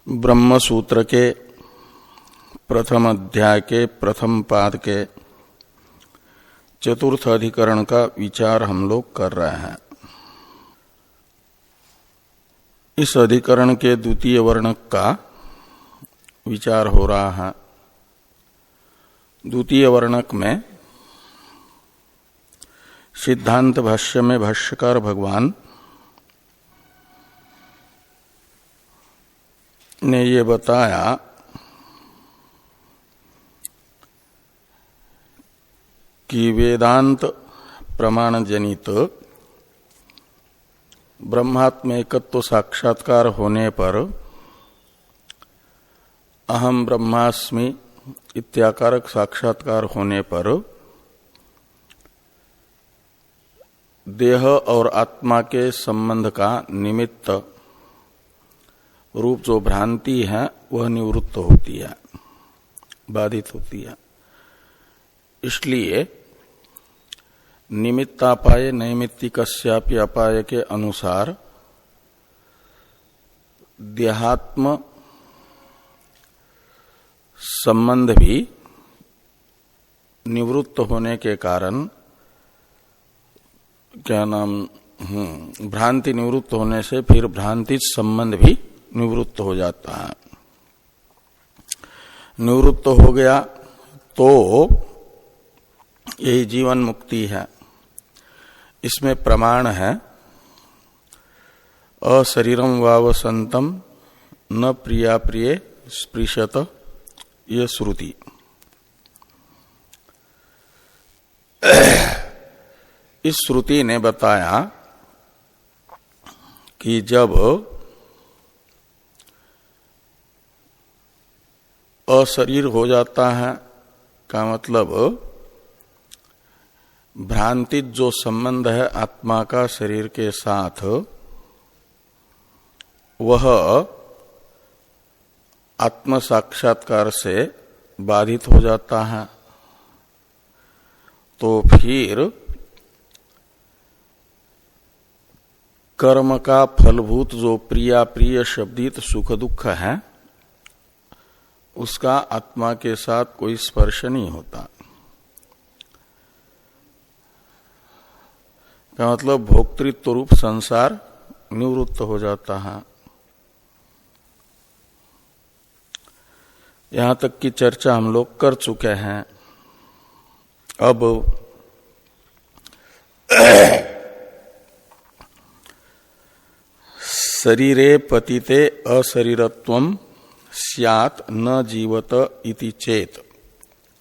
ब्रह्म सूत्र के प्रथम अध्याय के प्रथम पाद के चतुर्थ अधिकरण का विचार हम लोग कर रहे हैं। इस अधिकरण के द्वितीय वर्णक का विचार हो रहा है। द्वितीय वर्णक में सिद्धांत भाष्य में भाष्यकार भगवान ने ये बताया कि वेदांत प्रमाण जनित ब्रह्मात्म एकत्व साक्षात्कार होने पर अहम ब्रह्मास्मि इत्याकारक साक्षात्कार होने पर देह और आत्मा के संबंध का निमित्त रूप जो भ्रांति है वह निवृत्त होती है, बाधित होती है। इसलिए निमित्तापाय नैमित्तिकस्यापि अपाय के अनुसार देहात्म संबंध भी निवृत्त होने के कारण भ्रांति निवृत्त होने से फिर भ्रांति संबंध भी निवृत्त हो जाता है। निवृत्त हो गया तो यही जीवन मुक्ति है। इसमें प्रमाण है अशरीरम वावसंतम न प्रिया प्रिय स्पृशत, ये श्रुति। इस श्रुति ने बताया कि जब अशरीर हो जाता है का मतलब भ्रांतित जो संबंध है आत्मा का शरीर के साथ वह आत्म साक्षात्कार से बाधित हो जाता है। तो फिर कर्म का फलभूत जो प्रिया प्रिय शब्दित सुख दुख है उसका आत्मा के साथ कोई स्पर्श नहीं होता। का मतलब भोक्तृत्व रूप संसार निवृत्त हो जाता है। यहां तक की चर्चा हम लोग कर चुके हैं। अब शरीरे पतिते अशरीरत्वम स्यात् न जीवत इति चेत,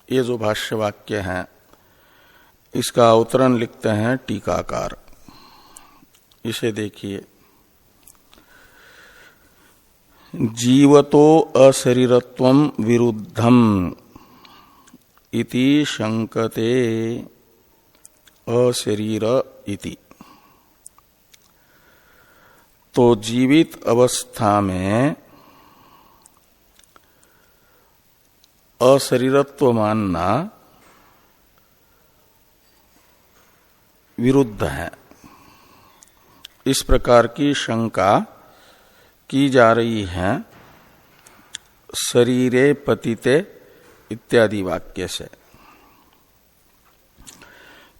ये जो भाष्य वाक्य है इसका अवतरण लिखते हैं टीकाकार। इसे देखिए, जीवतो अशरीरत्वम विरुद्धम इति शंकते अशरीर इति। तो जीवित अवस्था में अशरीरत्व मानना विरुद्ध है, इस प्रकार की शंका की जा रही है शरीरे पतिते इत्यादि वाक्य से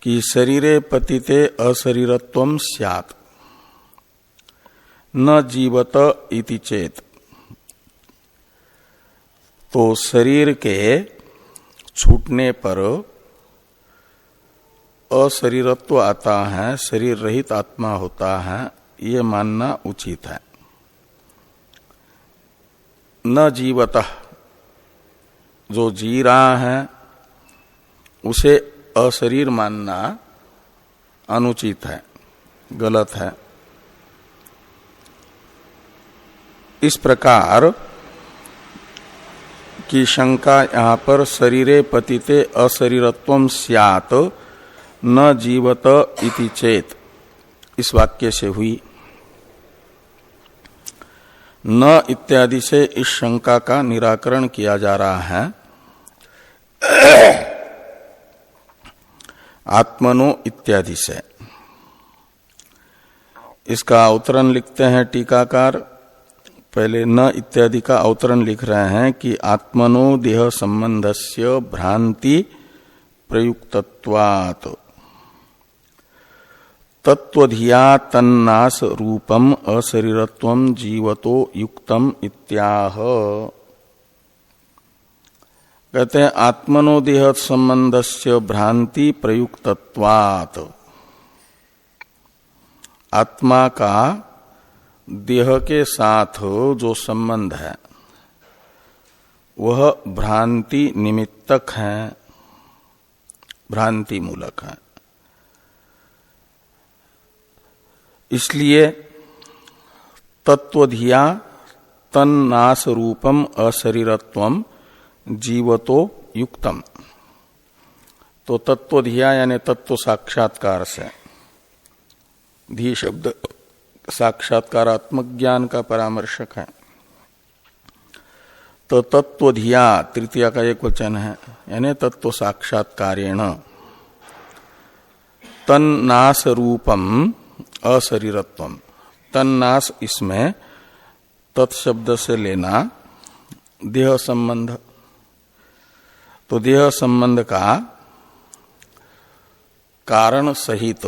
कि शरीरे पतिते अशरीरत्वम स्यात् न जीवत इति चेत। तो शरीर के छूटने पर अशरीरत्व आता है, शरीर रहित आत्मा होता है, ये मानना उचित है। न जीवतः, जो जी रहा है उसे अशरीर मानना अनुचित है, गलत है। इस प्रकार की शंका यहां पर शरीरे पतिते अशरीरत्वम स्यात् न जीवत इति चेत इस वाक्य से हुई। न इत्यादि से इस शंका का निराकरण किया जा रहा है आत्मनो इत्यादि से। इसका अवतरण लिखते हैं टीकाकार, पहले न इत्यादि का अवतरण लिख रहे हैं कि आत्मनो देह संबंधस्य भ्रांति प्रयुक्तत्वात् तत्वधिया तन्नास रूपम अशरीरत्वम जीवतो युक्तम इत्याह। कहते हैं आत्मनो देह संबंधस्य भ्रांति प्रयुक्तत्वात्, आत्मा का देह के साथ जो संबंध है वह भ्रांति निमित्तक है, भ्रांति मूलक है। इसलिए तत्वधिया तन्नास रूपम अशरीरत्वम जीवतो युक्तम, तो तत्वधिया यानी तत्व साक्षात्कार से, धी शब्द साक्षात्कारात्मक ज्ञान का परामर्शक है, तो तत्वधिया तृतीया का एक वचन है, यानी तत्व साक्षात्कारेण तन्नास रूपम अशरीरत्वम। तन्नास इसमें तत्शब्द से लेना देह संबंध, तो देह संबंध का कारण सहित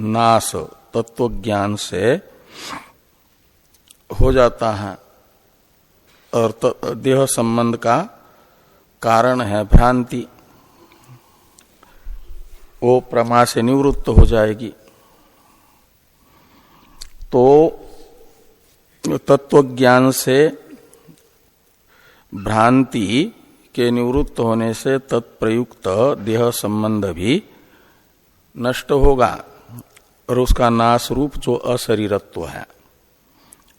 नाश तत्व ज्ञान से हो जाता है, और देह संबंध का कारण है भ्रांति, वो प्रमा से निवृत्त हो जाएगी। तो तत्व ज्ञान से भ्रांति के निवृत्त होने से तत्प्रयुक्त देह संबंध भी नष्ट होगा, और उसका नाश रूप जो अशरीरत्व है,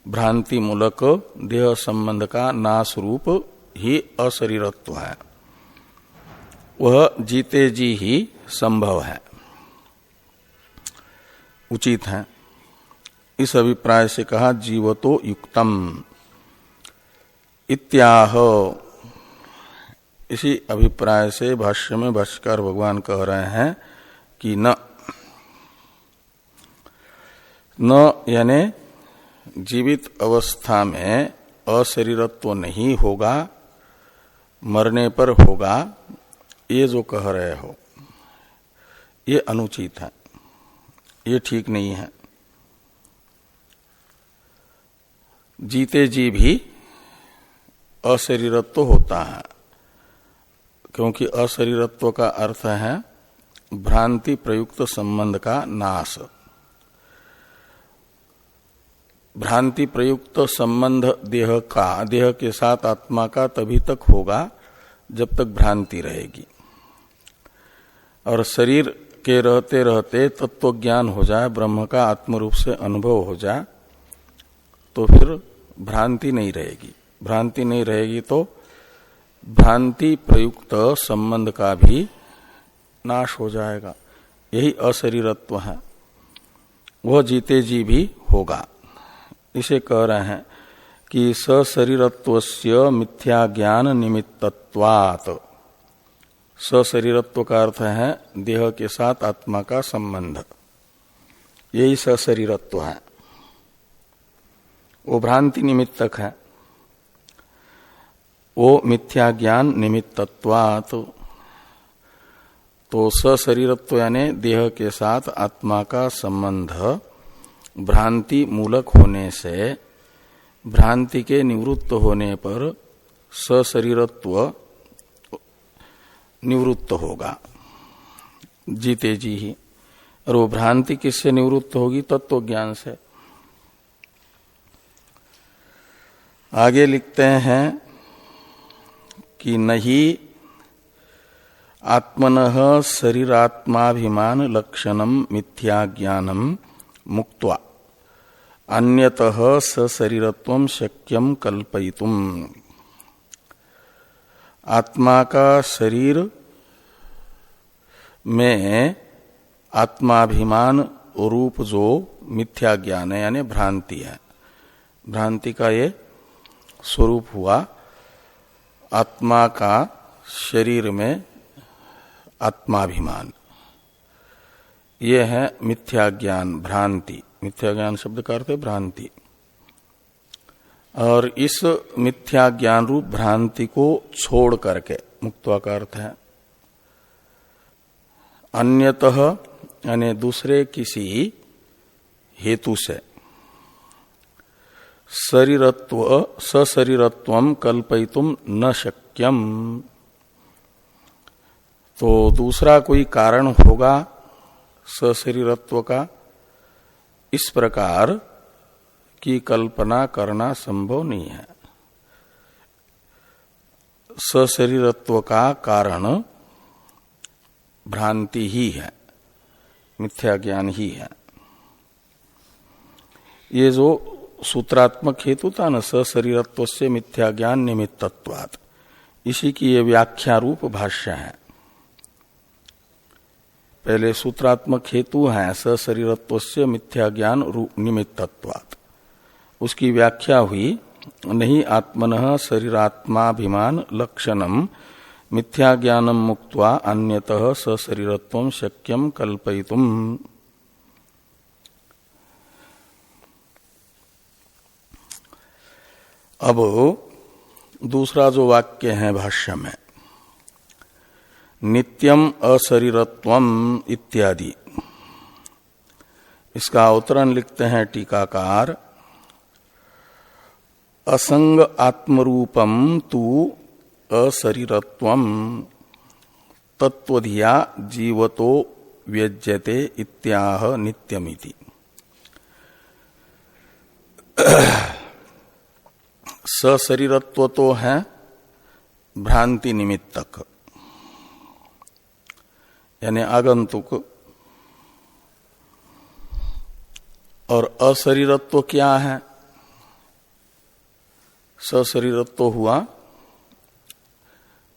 भ्रांति मूलक देह संबंध का नाश रूप ही अशरीरत्व है, वह जीते जी ही संभव है, उचित है। इस अभिप्राय से कहा जीवतो युक्तम इत्याह। इसी अभिप्राय से भाष्य में भाष्यकार भगवान कह रहे हैं कि न यानी जीवित अवस्था में अशरीरत्व नहीं होगा, मरने पर होगा, ये जो कह रहे हो ये अनुचित है, ये ठीक नहीं है। जीते जी भी अशरीरत्व होता है, क्योंकि अशरीरत्व का अर्थ है भ्रांति प्रयुक्त संबंध का नाश। भ्रांति प्रयुक्त संबंध देह के साथ आत्मा का तभी तक होगा जब तक भ्रांति रहेगी, और शरीर के रहते रहते तत्व ज्ञान हो जाए, ब्रह्म का आत्म रूप से अनुभव हो जाए, तो फिर भ्रांति नहीं रहेगी। भ्रांति नहीं रहेगी तो भ्रांति प्रयुक्त संबंध का भी नाश हो जाएगा। यही अशरीरत्व है, वह जीते जी भी होगा। इसे कह रहे हैं कि सशरीरत्वस्य मिथ्या ज्ञान निमित्तत्वात्। सशरीरत्व का अर्थ है देह के साथ आत्मा का संबंध, यही सशरीरत्व है, वो भ्रांति निमित्तक है, वो मिथ्या ज्ञान निमित्तत्वात्। तो सशरीरत्व यानी देह के साथ आत्मा का संबंध भ्रांति मूलक होने से भ्रांति के निवृत्त होने पर सशरीरत्व निवृत्त होगा जीते जी ही, और वो भ्रांति किससे निवृत्त होगी? तत्व ज्ञान से। आगे लिखते हैं कि नहीं आत्मनः शरीरात्माभिमान लक्षणम मिथ्या ज्ञानम मुक्त्वा अन्यतः सशरीरत्वं शक्यम कल्पयितुम। आत्मा का शरीर में आत्माभिमान रूप जो मिथ्या ज्ञान है यानी भ्रांति है, भ्रांति का ये स्वरूप हुआ आत्मा का शरीर में आत्माभिमान, ये है मिथ्या ज्ञान, भ्रांति। मिथ्या ज्ञान शब्द का अर्थ है भ्रांति। और इस मिथ्या ज्ञान रूप भ्रांति को छोड़ करके, मुक्त्वा का अर्थ है अन्यतः यानी दूसरे किसी हेतु से, सशरीरत्वम कल्पयितुम न शक्यम, तो दूसरा कोई कारण होगा सशरीरत्व का, इस प्रकार की कल्पना करना संभव नहीं है। सशरीरत्व का कारण भ्रांति ही है, मिथ्या ज्ञान ही है। ये जो सूत्रात्मक हेतु था न, सशरीरत्व से मिथ्या ज्ञान निमित्तत्वात्, इसी की ये व्याख्या रूप भाष्य है। पहले सूत्रात्मक हेतु है सशरीरत्व से मिथ्या ज्ञान निमित्तत्वात्, उसकी व्याख्या हुई नहीं आत्मनः शरीरात्माभिमान लक्षणम मिथ्या ज्ञानम मुक्त्वा अन्यतः सशरीरत्वं शक्यम कल्पयितुम। अब दूसरा जो वाक्य है भाष्य में, नित्यम अशरीरत्वम इत्यादि, इसका अवतरण लिखते हैं टीकाकार, असंग आत्मरूपम तु अशरीरत्वम तत्वधिया जीवतो व्यज्यते इत्याह नित्यमिति। सशरीरत्व तो है भ्रांति निमित्तक, यानी आगंतुक, और अशरीरत्व क्या है? सशरीरत्व हुआ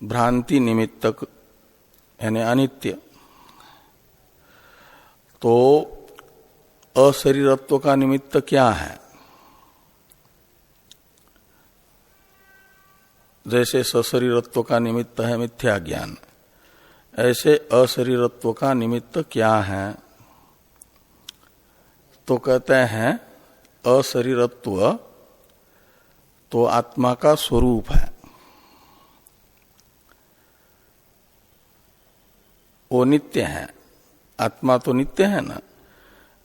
भ्रांति निमित्तक यानी अनित्य। तो अशरीरत्व का निमित्त क्या है? जैसे सशरीरत्व का निमित्त है मिथ्या ज्ञान, ऐसे अशरीरत्व का निमित्त क्या है? तो कहते हैं अशरीरत्व तो आत्मा का स्वरूप है, वो नित्य है। आत्मा तो नित्य है ना,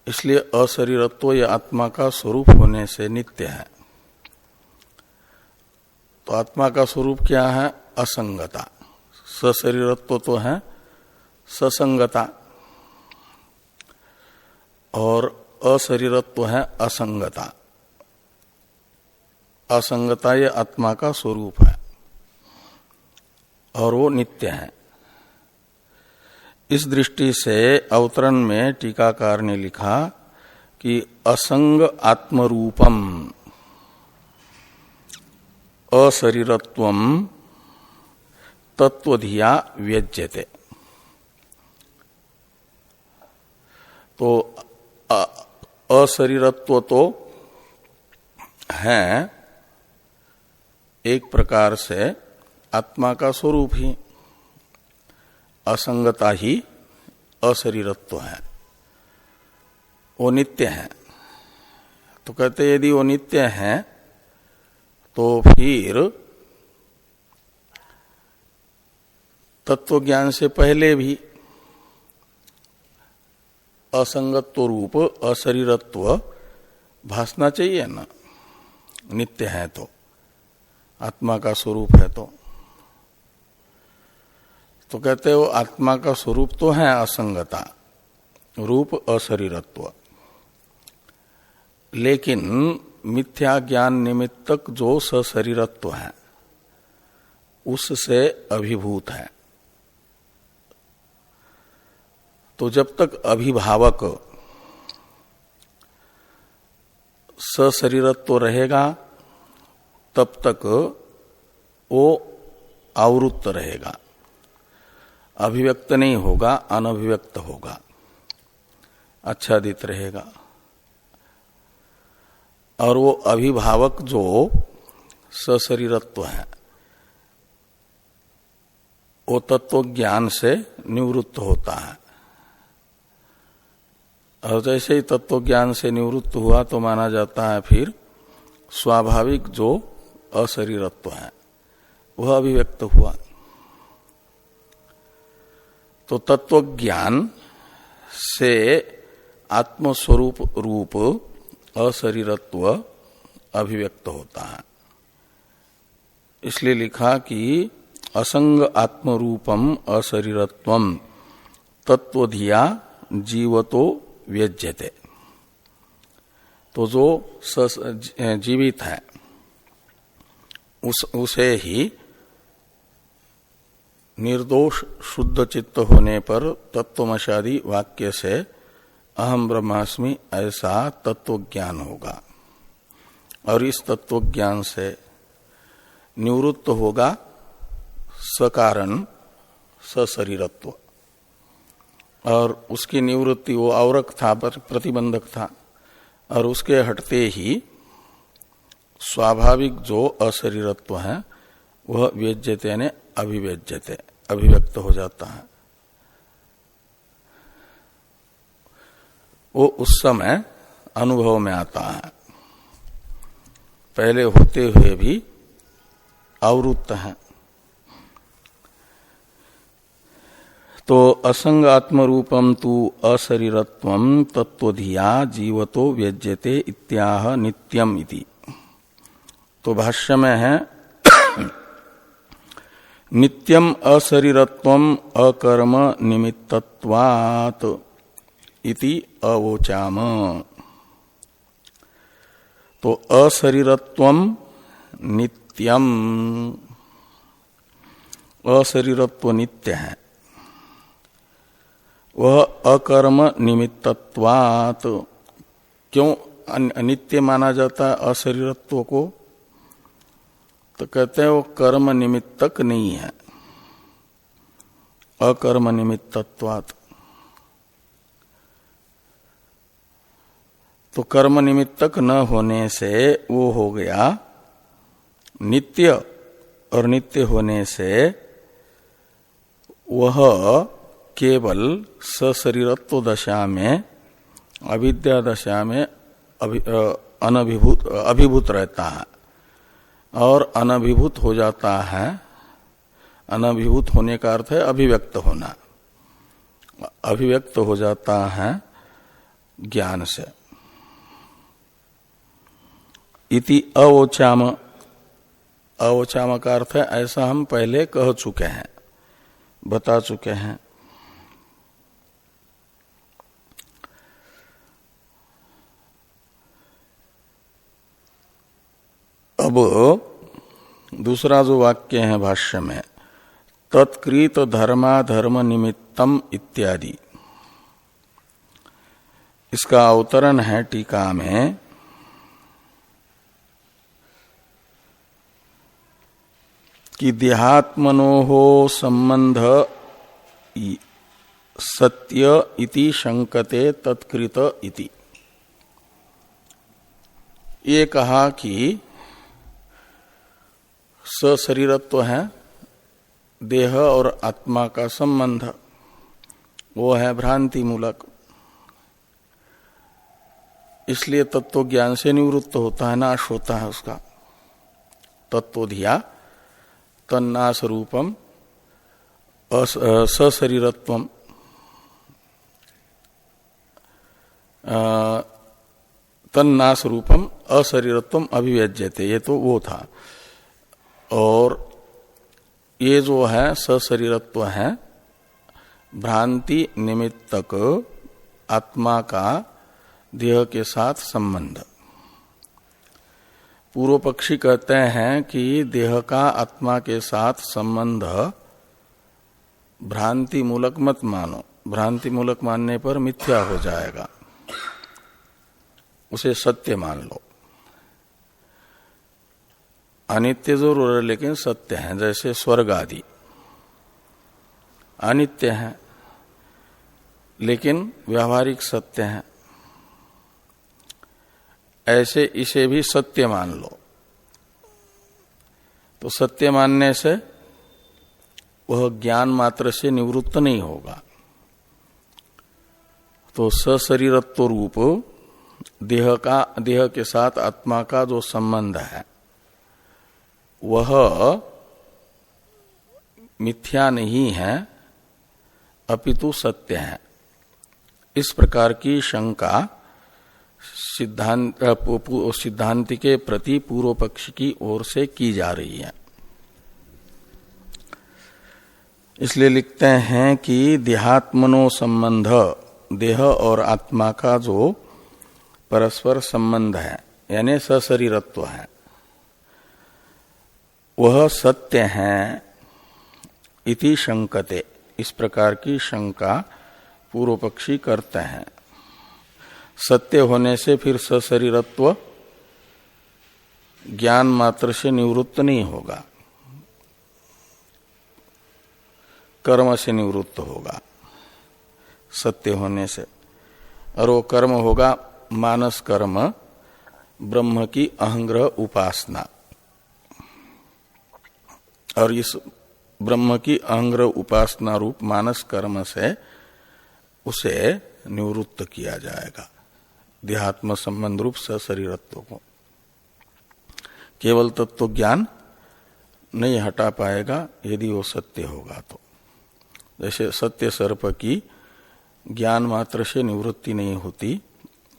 इसलिए अशरीरत्व ये आत्मा का स्वरूप होने से नित्य है। तो आत्मा का स्वरूप क्या है? असंगता। सशरीरत्व तो है ससंगता, और अशरीरत्व है असंगता। असंगता ये आत्मा का स्वरूप है और वो नित्य है। इस दृष्टि से अवतरण में टीकाकार ने लिखा कि असंग आत्मरूपम अशरीरत्वम तत्वधिया व्यज्यते। तो अशरीरत्व तो है एक प्रकार से आत्मा का स्वरूप ही, असंगता ही अशरीरत्व है, वो नित्य है। तो कहते यदि वो नित्य है तो फिर तत्व ज्ञान से पहले भी असंगत्व रूप अशरीरत्व भासना चाहिए ना, नित्य है तो, आत्मा का स्वरूप है तो कहते हो आत्मा का स्वरूप तो है असंगता रूप अशरीरत्व, लेकिन मिथ्या ज्ञान निमित्तक जो सशरीरत्व है उससे अभिभूत है। तो जब तक अभिभावक सशरीरत्व रहेगा तब तक वो आवृत्त रहेगा, अभिव्यक्त नहीं होगा, अनभिव्यक्त होगा, आच्छादित रहेगा। और वो अभिभावक जो सशरीरत्व है वो तत्व ज्ञान से निवृत्त होता है, और जैसे ही तत्व ज्ञान से निवृत्त हुआ तो माना जाता है फिर स्वाभाविक जो अशरीरत्व है वह अभिव्यक्त हुआ। तो तत्वज्ञान से आत्मस्वरूप रूप अशरीरत्व अभिव्यक्त होता है। इसलिए लिखा कि असंग आत्मरूपम अशरीरत्वम तत्वधिया जीवतो व्यज्यते। तो जो जीवित है उसे ही निर्दोष शुद्ध चित्त होने पर तत्वमशादी वाक्य से अहम ब्रह्मास्मि ऐसा तत्वज्ञान होगा, और इस तत्वज्ञान से निवृत्त होगा सकारण सशरीरत्व, और उसकी निवृत्ति वो आवरक था, प्रतिबंधक था, और उसके हटते ही स्वाभाविक जो अशरीरत्व है वह व्यज्यते यानी अभिव्यज्यते अभिव्यक्त हो जाता है। वो उस समय अनुभव में आता है, पहले होते हुए भी आवृत्त है। तो असंग आत्मरूपम तु अशरीरत्वम तत्वधिया जीवतो व्यज्यते इत्याह नित्यम इति। तो भाष्य में है नित्यम अशरीरत्वम अकर्म निमित्तत्वात् इति अवोचाम। तो अशरीरत्वम नित्यम, अशरीरत्व नित्य है, वह अकर्म निमित्तत्वात्। क्यों अनित्य माना जाता है अशरीरत्व को? तो कहते हैं वो कर्म निमित्तक नहीं है, अकर्म निमित्तत्वात्। तो कर्म निमित्तक न होने से वो हो गया नित्य, और नित्य होने से वह केवल सशरीरत्व दशा में, अविद्या दशा में अभिभूत रहता है, और अनभिभूत हो जाता है। अनभिभूत होने का अर्थ है अभिव्यक्त होना, अभिव्यक्त हो जाता है ज्ञान से। इति अवोचाम, अवोचाम का अर्थ है ऐसा हम पहले कह चुके हैं, बता चुके हैं। अब दूसरा जो वाक्य है भाष्य में, तत्कृत धर्माधर्म निमित्तम इत्यादि, इसका अवतरण है टीका में कि देहात्मनोः संबंध सत्य इति शंकते तत्कृत इति। ये कहा कि सशरीरत्व है, देह और आत्मा का संबंध, वो है भ्रांति मूलक, इसलिए तत्व ज्ञान से निवृत्त होता है, नाश होता है उसका। तत्वधिया तन्नाश रूपम सशरीरत्वम तन्नाश रूपम अशरीरत्वम अभिव्यज्यते, ये तो वो था। और ये जो है सशरीरत्व है भ्रांति निमित्तक आत्मा का देह के साथ संबंध। पूर्व पक्षी कहते हैं कि देह का आत्मा के साथ संबंध भ्रांति मूलक मत मानो, भ्रांति मूलक मानने पर मिथ्या हो जाएगा, उसे सत्य मान लो। अनित्य जरूर है लेकिन सत्य है, जैसे स्वर्ग आदि अनित्य है लेकिन व्यावहारिक सत्य है, ऐसे इसे भी सत्य मान लो। तो सत्य मानने से वह ज्ञान मात्र से निवृत्त नहीं होगा। तो सशरीरत्व रूप देह के साथ आत्मा का जो संबंध है वह मिथ्या नहीं है अपितु सत्य है, इस प्रकार की शंका सिद्धांति के प्रति पूर्व पक्ष की ओर से की जा रही है। इसलिए लिखते हैं कि देहात्मनो संबंध, देह और आत्मा का जो परस्पर संबंध है यानी सशरीरत्व है, वह सत्य है इति शंकते, इस प्रकार की शंका पूर्व पक्षी करते हैं। सत्य होने से फिर सशरीरत्व ज्ञान मात्र से निवृत्त नहीं होगा, कर्म से निवृत्त होगा सत्य होने से, और वो कर्म होगा मानस कर्म, ब्रह्म की अहंग्रह उपासना। और इस ब्रह्म की अहंग्रह उपासना रूप मानस कर्म से उसे निवृत्त किया जाएगा, देहात्म संबंध रूप सशरीरत्व को। केवल तत्व ज्ञान नहीं हटा पाएगा यदि वो सत्य होगा तो। जैसे सत्य सर्प की ज्ञान मात्र से निवृत्ति नहीं होती,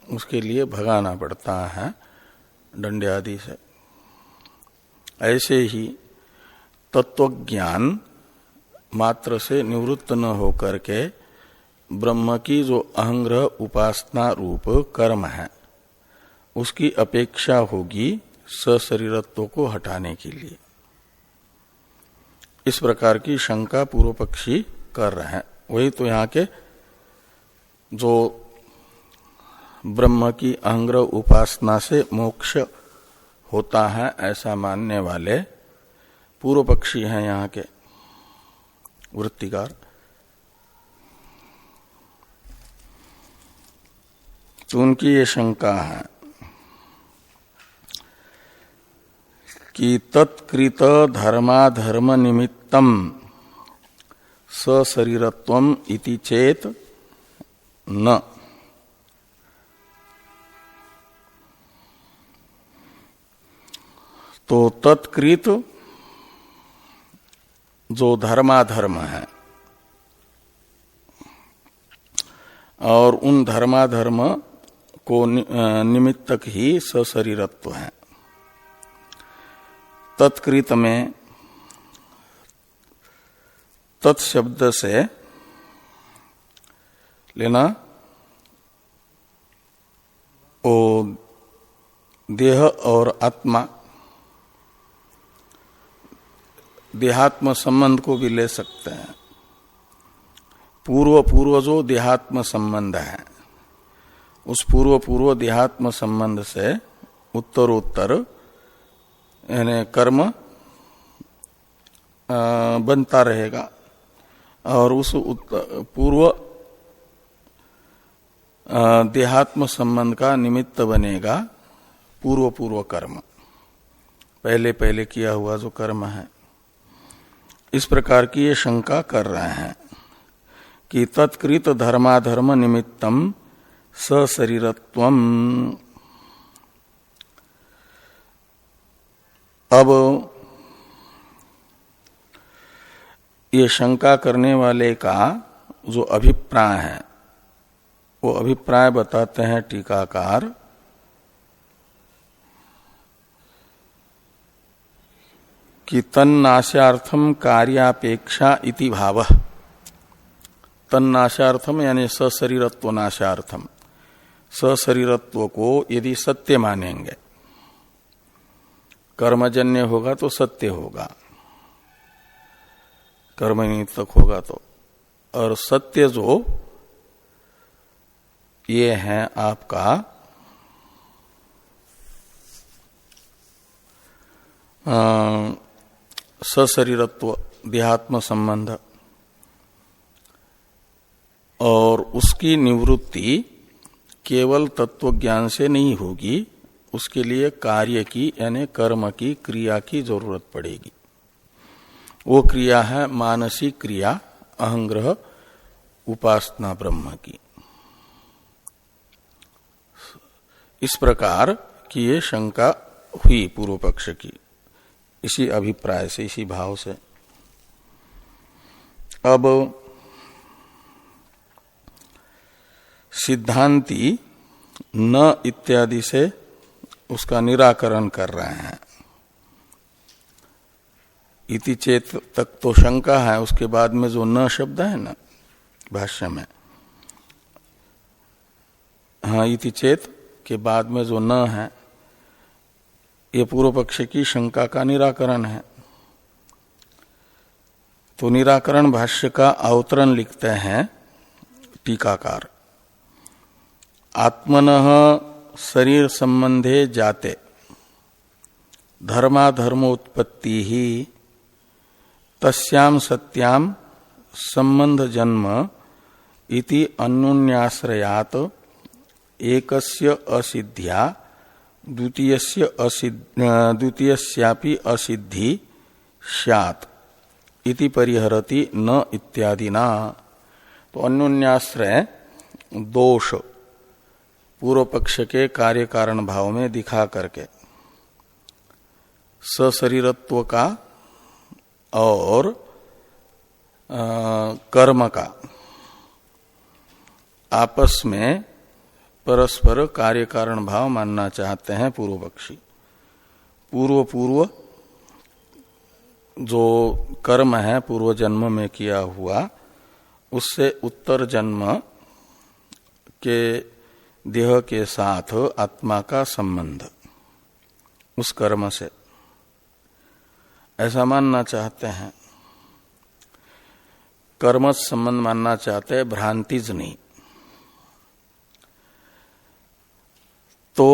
उसके लिए भगाना पड़ता है डंडे आदि से, ऐसे ही तत्वज्ञान मात्र से निवृत्त न होकर के ब्रह्म की जो अहंग्रह उपासना रूप कर्म है उसकी अपेक्षा होगी सशरीरत्व को हटाने के लिए। इस प्रकार की शंका पूर्व पक्षी कर रहे हैं। वही तो यहाँ के जो ब्रह्म की अहंग्रह उपासना से मोक्ष होता है ऐसा मानने वाले पूर्व पक्षी हैं यहाँ के वृत्तिकार। तो उनकी ये शंका है कि तत्कृत धर्माधर्म निमित्तम सशरीरत्वम इति चेत न, तो तत्कृत जो धर्माधर्म है और उन धर्माधर्म को निमित्तक ही सशरीरत्व है। तत्कृत में तत्शब्द से लेना ओ देह और आत्मा, देहात्म संबंध को भी ले सकते हैं। पूर्व जो देहात्म संबंध है उस पूर्व देहात्म संबंध से उत्तरोत्तर यानी कर्म बनता रहेगा और उस पूर्व देहात्म संबंध का निमित्त बनेगा पूर्व कर्म, पहले किया हुआ जो कर्म है। इस प्रकार की ये शंका कर रहे हैं कि तत्कृत धर्माधर्म निमित्तम सशरीरत्वम। अब ये शंका करने वाले का जो अभिप्राय है वो अभिप्राय बताते हैं टीकाकार कि तन्नाशार्थम कार्यापेक्षा इति भावः। तन्नाशार्थम यानी सशरीरत्व नाशार्थम, सशरीरत्व को यदि सत्य मानेंगे, कर्मजन्य होगा तो सत्य होगा, कर्म निमित्तक होगा तो, और सत्य जो ये है आपका सशरीरत्व देहात्म संबंध, और उसकी निवृत्ति केवल तत्व ज्ञान से नहीं होगी, उसके लिए कार्य की यानी कर्म की क्रिया की जरूरत पड़ेगी। वो क्रिया है मानसिक क्रिया, अहंग्रह उपासना ब्रह्म की। इस प्रकार की ये शंका हुई पूर्व पक्ष की, इसी अभिप्राय से, इसी भाव से। अब सिद्धांती न इत्यादि से उसका निराकरण कर रहे हैं। इति चेत तक तो शंका है, उसके बाद में जो न शब्द है ना भाष्य में, हाँ, इति चेत के बाद में जो न है, ये पूर्व पक्ष की शंका का निराकरण है। तो निराकरण भाष्य का अवतरण लिखते हैं टीकाकार। आत्मनः शरीर संबंधे जाते धर्माधर्मोत्पत्ति ही तस्याम सत्याम संबंध जन्म इति अन्योन्याश्रयात एकस्य असिद्ध्या द्वितीयस्यापि असिद्धि स्यात् इति परिहरति न इत्यादिना। तो अन्योन्याश्रय दोष पूर्व पक्ष के कार्य कारण भाव में दिखा करके सशरीरत्व का और कर्म का आपस में परस्पर कार्य कारण भाव मानना चाहते हैं पूर्व पक्षी। पूर्व जो कर्म है पूर्व जन्म में किया हुआ, उससे उत्तर जन्म के देह के साथ आत्मा का संबंध, उस कर्म से, ऐसा मानना चाहते हैं। कर्म संबंध मानना चाहते हैं, भ्रांतिज नहीं। तो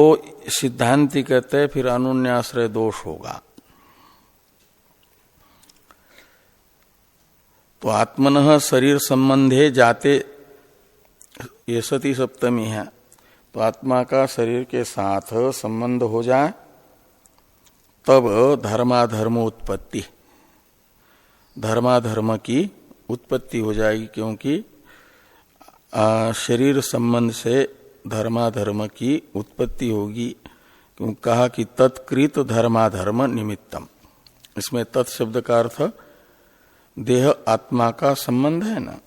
सिद्धांति कहते हैं फिर अनुन्याश्रय दोष होगा। तो आत्मनः शरीर संबंधे जाते, ये सती सप्तमी है, तो आत्मा का शरीर के साथ संबंध हो जाए तब धर्माधर्म उत्पत्ति, धर्माधर्म की उत्पत्ति हो जाएगी, क्योंकि शरीर संबंध से धर्माधर्म की उत्पत्ति होगी। क्यों कहा कि तत्कृत धर्माधर्म निमित्तम, इसमें तत्शब्द का अर्थ देह आत्मा का संबंध है ना,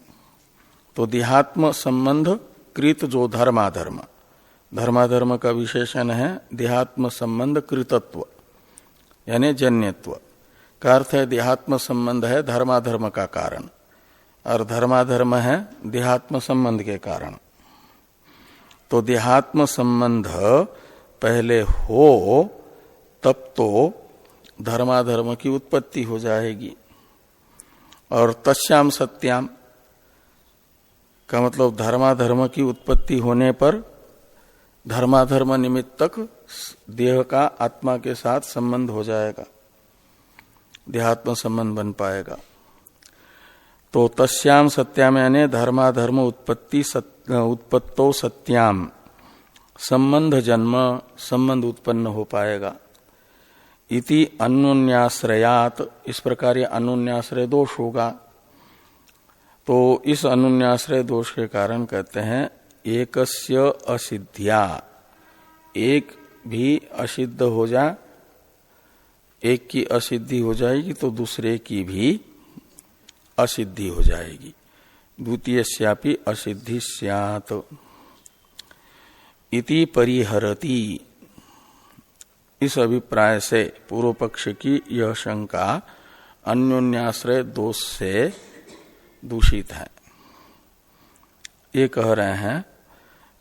तो देहात्म संबंध कृत जो धर्माधर्म, धर्माधर्म का विशेषण है देहात्म संबंध कृतत्व यानी जन्यत्व का अर्थ है देहात्म संबंध है धर्माधर्म का कारण और धर्माधर्म है देहात्म संबंध के कारण। तो देहात्म संबंध पहले हो तब तो धर्माधर्म की उत्पत्ति हो जाएगी। और तस्याम सत्याम का मतलब धर्माधर्म की उत्पत्ति होने पर धर्माधर्म निमित्तक देह का आत्मा के साथ संबंध हो जाएगा, देहात्म संबंध बन पाएगा। तो तस्याम सत्याम यानी धर्माधर्म उत्पत्तो सत्याम संबंध जन्म, संबंध उत्पन्न हो पाएगा। इति अन्योन्याश्रयात, इस प्रकार ये अन्योन्याश्रय दोष होगा। तो इस अन्योन्याश्रय दोष के कारण कहते हैं एकस्य असिद्ध्या, एक भी असिद्ध हो जाए, एक की असिद्धि हो जाएगी तो दूसरे की भी असिद्धि हो जाएगी। द्वितीयस्यापि असिद्धि स्यात् इति परिहरति। इस अभिप्राय से पूर्व पक्ष की यह शंका अन्योन्याश्रय दोष से दूषित है। ये कह रहे हैं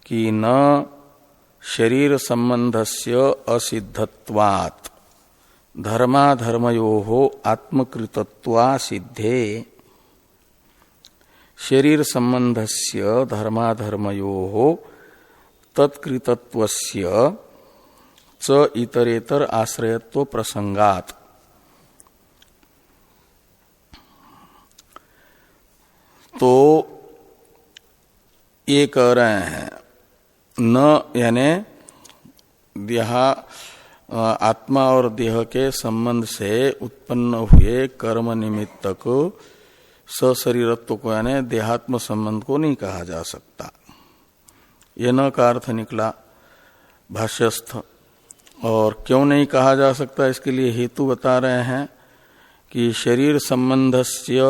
कि न शरीर संबंधस्य असिद्धत्वात् धर्माधर्मयोः आत्मकृतत्वा सिद्धे। शरीर संबंधस्य धर्माधर्मयोः तत्कृतत्वस्य च इतरेतर आश्रयत्व प्रसंगात्। तो ये कह रहे हैं न यानी देहा आत्मा और देह के संबंध से उत्पन्न हुए कर्म निमित्तक सशरीरत्व को यानी देहात्म संबंध को नहीं कहा जा सकता। ये न का अर्थ निकला। भाष्यस्थ। और क्यों नहीं कहा जा सकता, इसके लिए हेतु बता रहे हैं कि शरीर संबंधस्य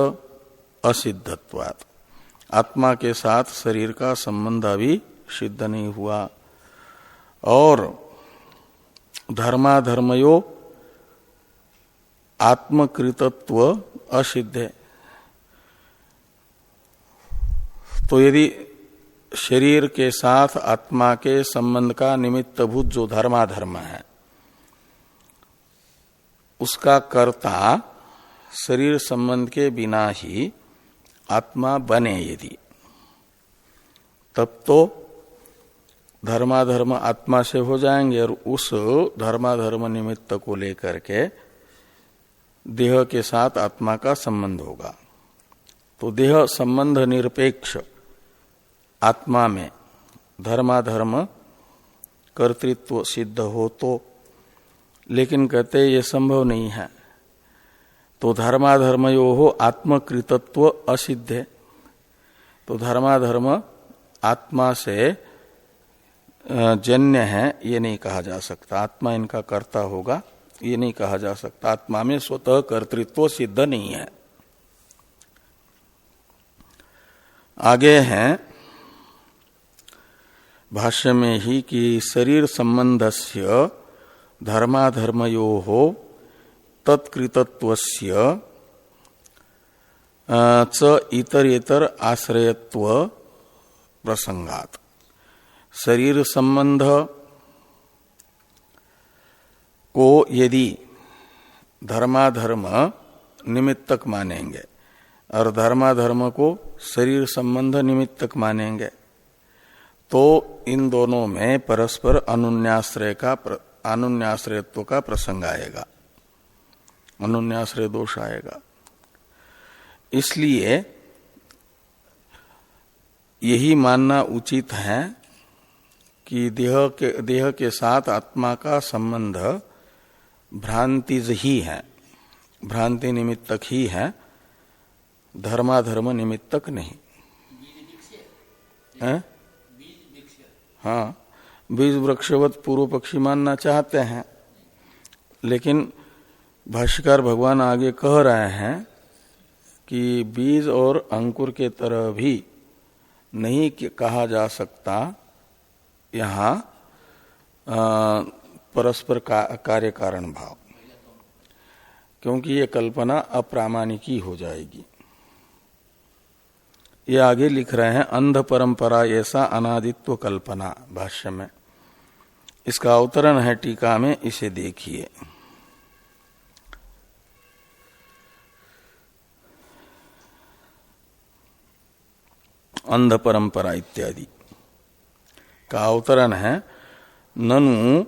असिद्धत्वात्, आत्मा के साथ शरीर का संबंध अभी सिद्ध नहीं हुआ। और धर्माधर्मयो आत्मकृतत्व असिद्ध है। तो यदि शरीर के साथ आत्मा के संबंध का निमित्तभूत जो धर्माधर्म है, उसका कर्ता शरीर संबंध के बिना ही आत्मा बने यदि, तब तो धर्माधर्म आत्मा से हो जाएंगे और उस धर्माधर्म निमित्त को लेकर के देह के साथ आत्मा का संबंध होगा। तो देह संबंध निरपेक्ष आत्मा में धर्माधर्म कर्तृत्व सिद्ध हो तो, लेकिन कहते ये संभव नहीं है। तो धर्माधर्मयो हो आत्मकृतत्व असिद्ध है। तो धर्माधर्म आत्मा से जन्य है ये नहीं कहा जा सकता, आत्मा इनका कर्ता होगा ये नहीं कहा जा सकता। आत्मा में स्वतः कर्तृत्व सिद्ध नहीं है। आगे हैं भाष्य में ही कि शरीर संबंधस्य धर्माधर्मयोः तत्कृतत्वस्य च इतरेतर आश्रयत्व प्रसंगात। शरीर संबंध को यदि धर्माधर्म निमित्तक मानेंगे और धर्माधर्म को शरीर संबंध निमित्तक मानेंगे, तो इन दोनों में परस्पर अनुन्याश्रयत्व का प्रसंग आएगा, अनुन्याश्रय दोष आएगा। इसलिए यही मानना उचित है कि देह के साथ आत्मा का संबंध भ्रांति ही है, भ्रांति निमित्तक ही है, धर्माधर्म निमित्तक नहीं है। हाँ, बीज वृक्षवत पूर्व पक्षी मानना चाहते हैं, लेकिन भाष्यकार भगवान आगे कह रहे हैं कि बीज और अंकुर के तरह भी नहीं कहा जा सकता यहाँ परस्पर कार्य कारण भाव, क्योंकि ये कल्पना अप्रामाणिकी हो जाएगी। ये आगे लिख रहे हैं अंध परंपरा ऐसा अनादित्व कल्पना भाष्य में। इसका अवतरण है टीका में, इसे देखिए। अंध परंपरा इत्यादि का अवतरण है ननु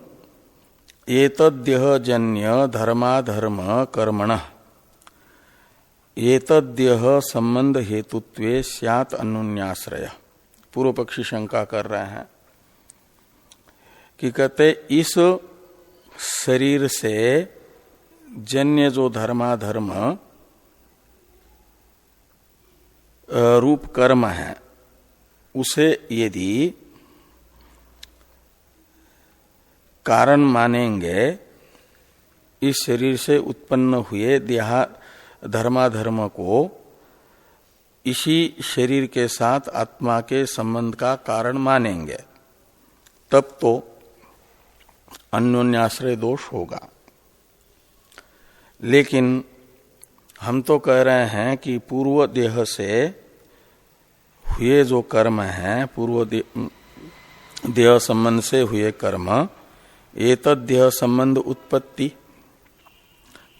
एतद्यह जन्य धर्माधर्म कर्मणः एतद्यह संबंध हेतुत्वे स्यात् अनुन्याश्रय। पूर्व पक्षी शंका कर रहे हैं कि कहते इस शरीर से जन्य जो धर्माधर्म रूप कर्म है, उसे यदि कारण मानेंगे, इस शरीर से उत्पन्न हुए धर्माधर्म को इसी शरीर के साथ आत्मा के संबंध का कारण मानेंगे, तब तो अन्योन्याश्रय दोष होगा। लेकिन हम तो कह रहे हैं कि पूर्व देह से हुए जो कर्म हैं, पूर्व देह संबंध से हुए कर्म, एतद्देह संबंध उत्पत्ति,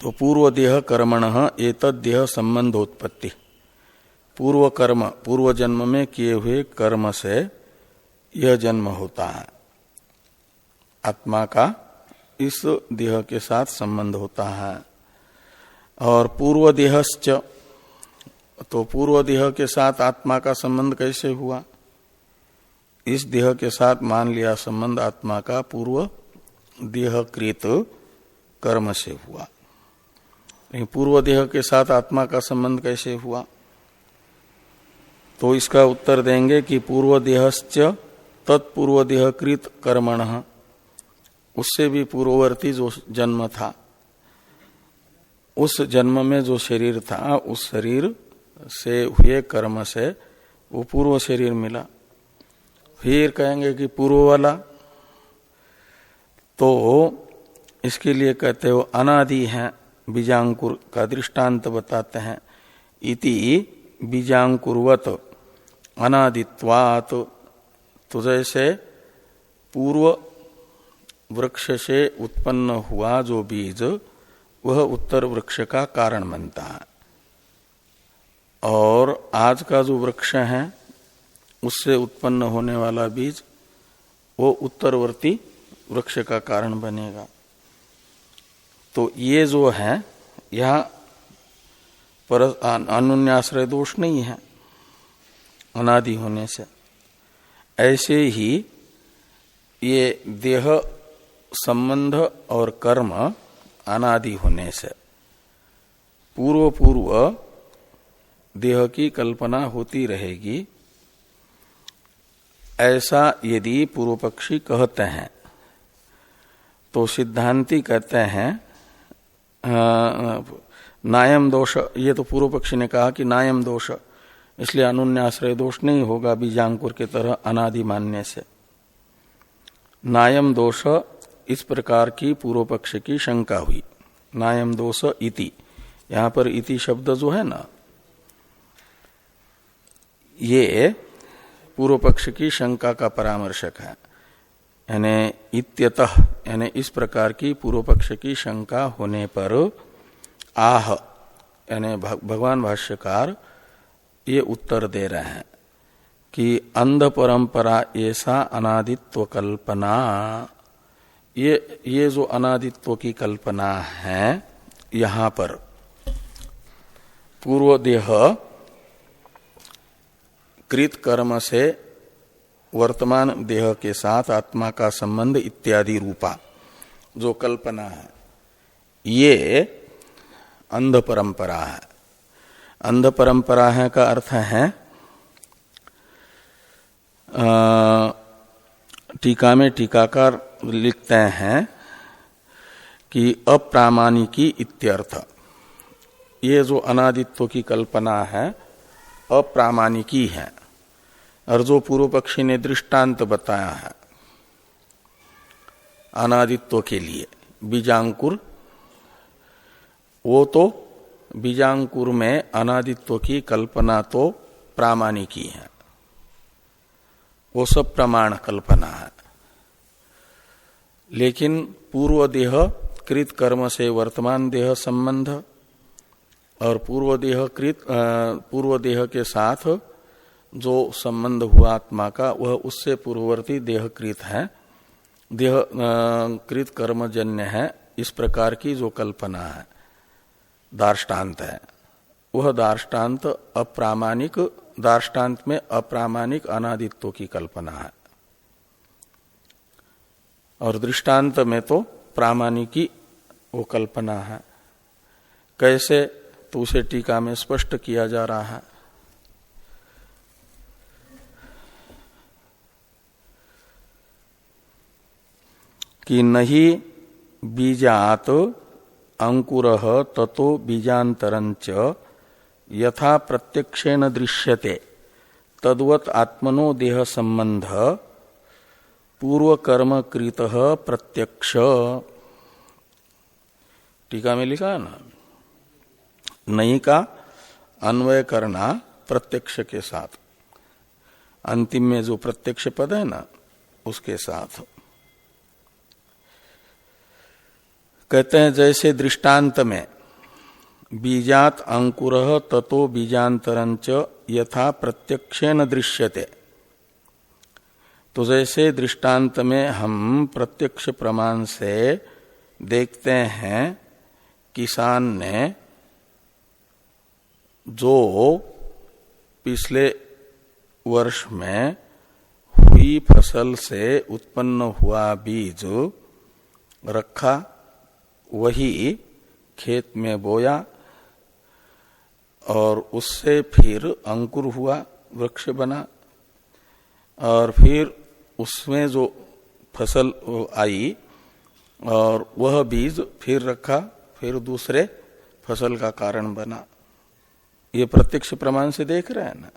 तो पूर्व देह कर्मणः एतद्देह संबंध उत्पत्ति। पूर्व कर्म, पूर्व जन्म में किए हुए कर्म से यह जन्म होता है, आत्मा का इस देह के साथ संबंध होता है। और पूर्व देहश्च, तो पूर्व देह के साथ आत्मा का संबंध कैसे हुआ? इस देह के साथ मान लिया संबंध आत्मा का पूर्व देहकृत कर्म से हुआ। लेकिन पूर्व देह के साथ आत्मा का संबंध कैसे हुआ? तो इसका उत्तर देंगे कि पूर्व देहश्च तत्पूर्व देहकृत कर्मणः, उससे भी पूर्ववर्ती जो जन्म था, उस जन्म में जो शरीर था, उस शरीर से हुए कर्म से वो पूर्व शरीर मिला। फिर कहेंगे कि पूर्व वाला, तो इसके लिए कहते हो अनादि है, बीजांकुर का दृष्टांत बताते हैं। इति बीजांकुरवत अनादित्वात्, तो जैसे पूर्व वृक्ष से उत्पन्न हुआ जो बीज वह उत्तर वृक्ष का कारण बनता है, और आज का जो वृक्ष है उससे उत्पन्न होने वाला बीज वो उत्तरवर्ती वृक्ष का कारण बनेगा। तो ये जो है यह पर अनुन्याश्रय दोष नहीं है अनादि होने से। ऐसे ही ये देह संबंध और कर्म अनादि होने से पूर्व पूर्व देह की कल्पना होती रहेगी, ऐसा यदि पूर्व पक्षी कहते हैं तो सिद्धांती कहते हैं नायम दोष। ये तो पूर्व पक्षी ने कहा कि नायम दोष, इसलिए अनुन्याश्रय दोष नहीं होगा बीजांकुर के तरह अनादि मानने से। नायम दोष इस प्रकार की पूर्व पक्ष की शंका हुई। नायम दोष इति, यहां पर इति शब्द जो है ना, ये पूर्व पक्ष की शंका का परामर्शक है। यानी इत्यतः, यानी इस प्रकार की पूर्व पक्ष की शंका होने पर आह, यानी भगवान भाष्यकार ये उत्तर दे रहे हैं कि अंध परंपरा ऐसा अनादित्व कल्पना, ये जो अनादित्व की कल्पना है, यहां पर पूर्व देह कृत कर्म से वर्तमान देह के साथ आत्मा का संबंध इत्यादि रूपा जो कल्पना है, ये अंध परंपरा है। अंध परंपरा है का अर्थ है, टीका में टीकाकार लिखते हैं कि अप्रामाणिकी इत्यर्थ। ये जो अनादित्व की कल्पना है अप्रामाणिकी है, और जो पूर्व पक्षी ने दृष्टांत बताया है अनादित्व के लिए बीजांकुर, वो तो बीजांकुर में अनादित्व की कल्पना तो प्रामाणिकी है, वो सब प्रमाण कल्पना है। लेकिन पूर्व देह कृत कर्म से वर्तमान देह संबंध और पूर्व देह के साथ जो संबंध हुआ आत्मा का, वह उससे पूर्ववर्ती देह कृत है, देह कृत कर्मजन्य है। इस प्रकार की जो कल्पना है दार्ष्टान्त है, वह दार्ष्टान्त अप्रामाणिक, दार्ष्टान्त में अप्रामाणिक अनादित्व की कल्पना है, और दृष्टांत में तो प्रामाणिकी वो कल्पना है। कैसे, तो उसे टीका में स्पष्ट किया जा रहा है। कि नहीं बीजात अंकुरः ततो बीजांतरंच यथा प्रत्यक्षेन दृश्यते तद्वत् आत्मनो देह संबंध पूर्व कर्म कृतः प्रत्यक्ष। टीका में लिखा है ना, नहीं का अन्वय करना प्रत्यक्ष के साथ, अंतिम में जो प्रत्यक्ष पद है ना उसके साथ। कहते हैं जैसे दृष्टांत में बीजात अंकुरः ततो बीजांतरंच यथा प्रत्यक्षेन दृश्यते, तो जैसे दृष्टांत में हम प्रत्यक्ष प्रमाण से देखते हैं किसान ने जो पिछले वर्ष में हुई फसल से उत्पन्न हुआ बीज रखा, वही खेत में बोया और उससे फिर अंकुर हुआ, वृक्ष बना, और फिर उसमें जो फसल आई और वह बीज फिर रखा, फिर दूसरे फसल का कारण बना। ये प्रत्यक्ष प्रमाण से देख रहे हैं ना।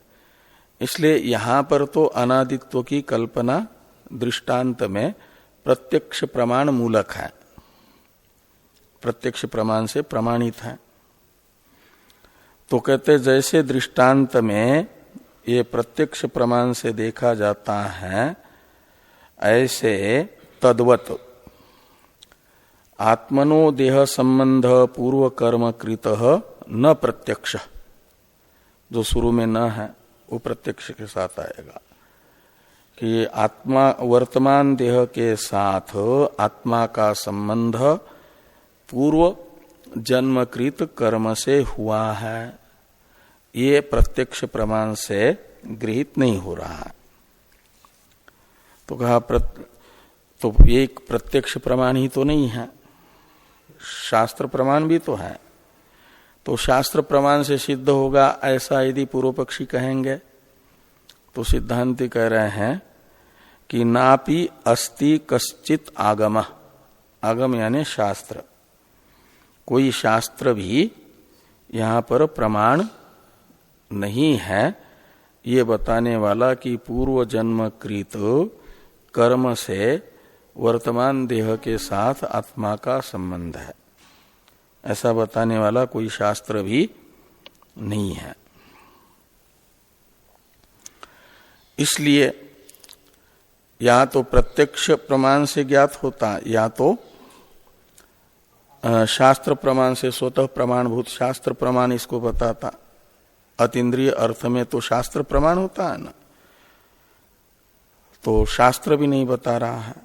इसलिए यहां पर तो अनादित्व की कल्पना दृष्टांत में प्रत्यक्ष प्रमाण मूलक है, प्रत्यक्ष प्रमाण से प्रमाणित है। तो कहते जैसे दृष्टांत में ये प्रत्यक्ष प्रमाण से देखा जाता है, ऐसे तद्वत आत्मनो देह संबंध पूर्व कर्म कृत न प्रत्यक्ष, जो शुरू में न है वो प्रत्यक्ष के साथ आएगा कि आत्मा वर्तमान देह के साथ आत्मा का संबंध पूर्व जन्मकृत कर्म से हुआ है, ये प्रत्यक्ष प्रमाण से गृहीत नहीं हो रहा है। तो कहा तो एक प्रत्यक्ष प्रमाण ही तो नहीं है, शास्त्र प्रमाण भी तो है। तो शास्त्र प्रमाण से सिद्ध होगा ऐसा यदि पूर्व पक्षी कहेंगे तो सिद्धांति कह रहे हैं कि नापि अस्ति कश्चित आगम, आगम यानी शास्त्र, कोई शास्त्र भी यहां पर प्रमाण नहीं है ये बताने वाला कि पूर्व जन्मकृत कर्म से वर्तमान देह के साथ आत्मा का संबंध है, ऐसा बताने वाला कोई शास्त्र भी नहीं है। इसलिए या तो प्रत्यक्ष प्रमाण से ज्ञात होता, या तो शास्त्र प्रमाण से, स्वतः प्रमाणभूत शास्त्र प्रमाण इसको बताता। अतीन्द्रिय अर्थ में तो शास्त्र प्रमाण होता है ना, तो शास्त्र भी नहीं बता रहा है।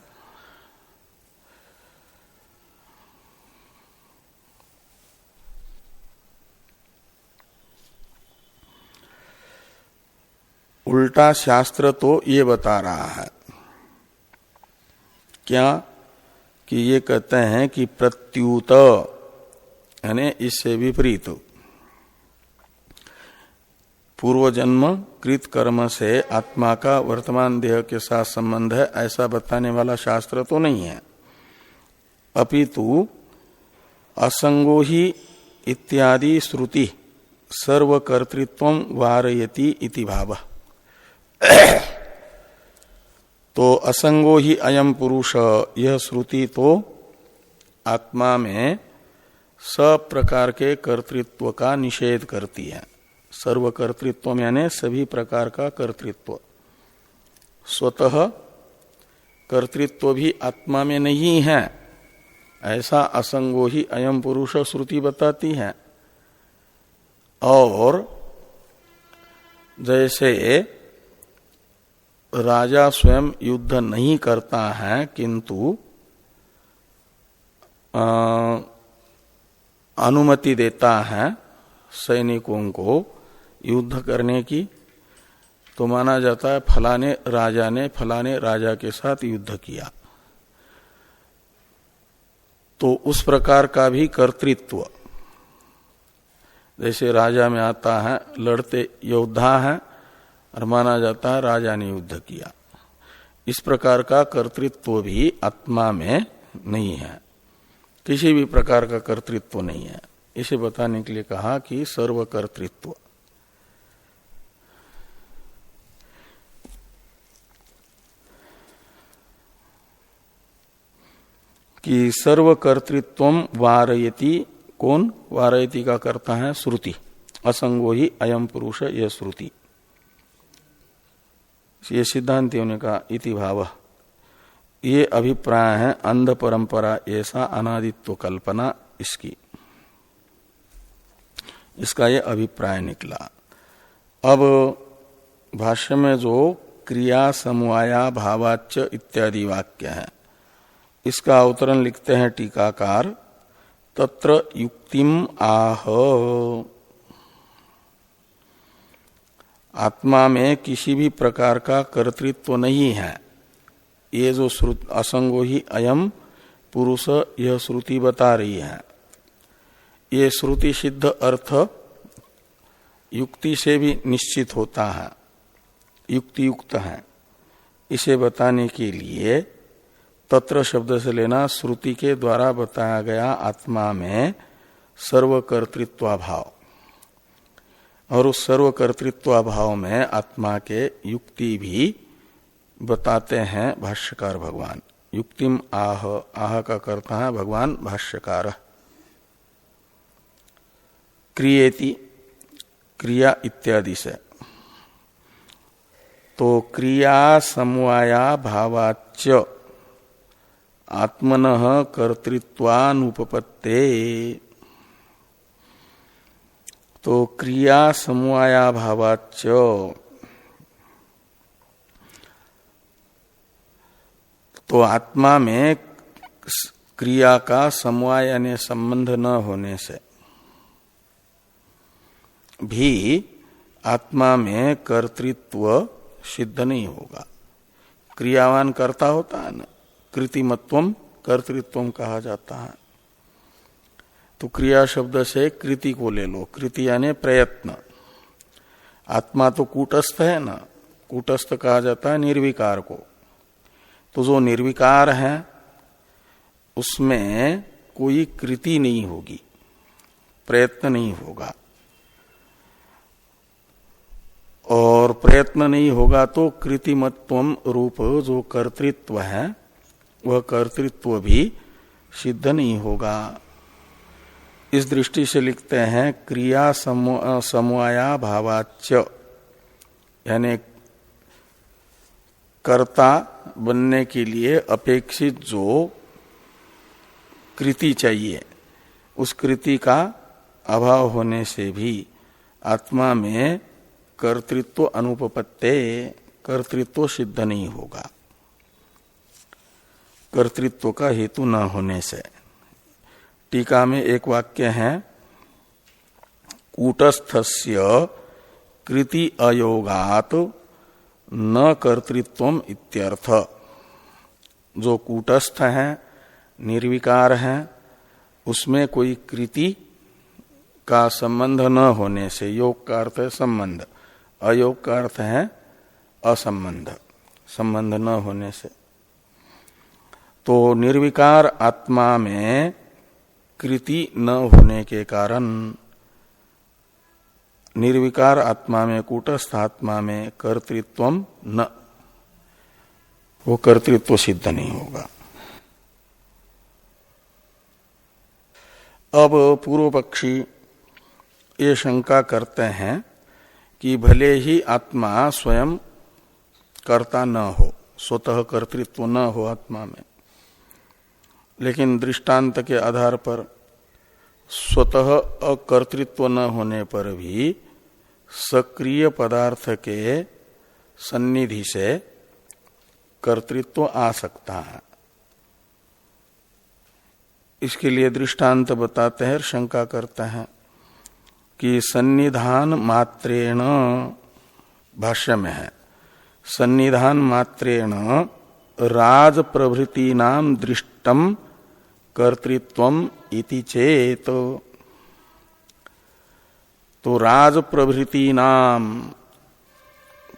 उल्टा शास्त्र तो ये बता रहा है क्या कि ये कहते हैं कि प्रत्युत यानी इससे विपरीत पूर्व जन्म कृत कर्म से आत्मा का वर्तमान देह के साथ संबंध है, ऐसा बताने वाला शास्त्र तो नहीं है। अपितु असंगो ही इत्यादि श्रुति सर्वकर्तृत्वं वारयति इति भाव। तो असंगो ही अयम पुरुष, यह श्रुति तो आत्मा में सब प्रकार के कर्तृत्व का निषेध करती है। सर्वकर्तृत्व यानी सभी प्रकार का कर्तृत्व, स्वतः कर्तृत्व भी आत्मा में नहीं है, ऐसा असंगो ही अयम पुरुष श्रुति बताती है। और जैसे राजा स्वयं युद्ध नहीं करता है किंतु अनुमति देता है सैनिकों को युद्ध करने की, तो माना जाता है फलाने राजा ने फलाने राजा के साथ युद्ध किया। तो उस प्रकार का भी कर्तृत्व, जैसे राजा में आता है लड़ते योद्धा है और माना जाता है राजा ने युद्ध किया, इस प्रकार का कर्तृत्व भी आत्मा में नहीं है, किसी भी प्रकार का कर्तृत्व नहीं है। इसे बताने के लिए कहा कि सर्वकर्तृत्व। कि सर्वकर्तृत्वम वारयति, कौन वारयति का करता है? श्रुति। असंगो ही अयम पुरुष, यह श्रुति। ये सिद्धांतियों ने कहा इति भाव, ये अभिप्राय है अंध परंपरा ऐसा अनादित्व कल्पना इसकी, इसका ये अभिप्राय निकला। अब भाष्य में जो क्रिया समवाया भावाच्च इत्यादि वाक्य है, इसका अवतरण लिखते हैं टीकाकार, तत्र युक्तिम आह, आत्मा में किसी भी प्रकार का कर्तृत्व नहीं है, ये जो असंगो ही अयम पुरुष यह श्रुति बता रही है। ये श्रुति सिद्ध अर्थ युक्ति से भी निश्चित होता है, युक्ति युक्त है। इसे बताने के लिए तत्र शब्द से लेना श्रुति के द्वारा बताया गया आत्मा में सर्वकर्तृत्वाभाव, और उस सर्वकर्तृत्वाभाव में आत्मा के युक्ति भी बताते हैं भाष्यकार भगवान। युक्तिम आह, आह का कर्ता है भगवान भाष्यकार। क्रियेति, क्रिया इत्यादि से, तो क्रिया समवाया भावाच्च आत्मनः कर्तृत्वानुपपत्ते, तो क्रिया समवाया भावाच्च, तो आत्मा में क्रिया का समवाय यानी संबंध न होने से भी आत्मा में कर्तृत्व सिद्ध नहीं होगा। क्रियावान कर्ता होता है ना, कृतिमत्वम कर्तृत्वम कहा जाता है। तो क्रिया शब्द से कृति को ले लो, कृति यानी प्रयत्न। आत्मा तो कूटस्थ है ना, कूटस्थ कहा जाता है निर्विकार को। तो जो निर्विकार है उसमें कोई कृति नहीं होगी, प्रयत्न नहीं होगा, और प्रयत्न नहीं होगा तो कृतिमत्वम रूप जो कर्तृत्व है वह कर्तृत्व भी सिद्ध नहीं होगा। इस दृष्टि से लिखते हैं क्रिया समवाया भावाच्च, यानी कर्ता बनने के लिए अपेक्षित जो कृति चाहिए उस कृति का अभाव होने से भी आत्मा में कर्तृत्व अनुपपत्ते, कर्तृत्व सिद्ध नहीं होगा, कर्तृत्व का हेतु न होने से। टीका में एक वाक्य है, कूटस्थस्य कृति अयोगात न कर्तृत्वम इत्यर्थ। जो कूटस्थ है, निर्विकार है, उसमें कोई कृति का संबंध न होने से, योग का अर्थ है संबंध, अयोग का अर्थ है असंबंध, संबंध न होने से, तो निर्विकार आत्मा में कृति न होने के कारण निर्विकार आत्मा में, कूटस्थ आत्मा में कर्तृत्वम न, वो कर्तृत्व सिद्ध नहीं होगा। अब पूर्व पक्षी ये शंका करते हैं कि भले ही आत्मा स्वयं कर्ता न हो, स्वतः कर्तृत्व न हो आत्मा में, लेकिन दृष्टांत के आधार पर स्वतः अकर्तृत्व न होने पर भी सक्रिय पदार्थ के सन्निधि से कर्तृत्व आ सकता है। इसके लिए दृष्टांत बताते हैं, शंका करते हैं कि सन्निधान मात्रेण, भाष्य में है, सन्निधान मात्रेण राज प्रभृति नाम दृष्टम कर्तृत्वम इति चेत। तो राज प्रभृति नाम,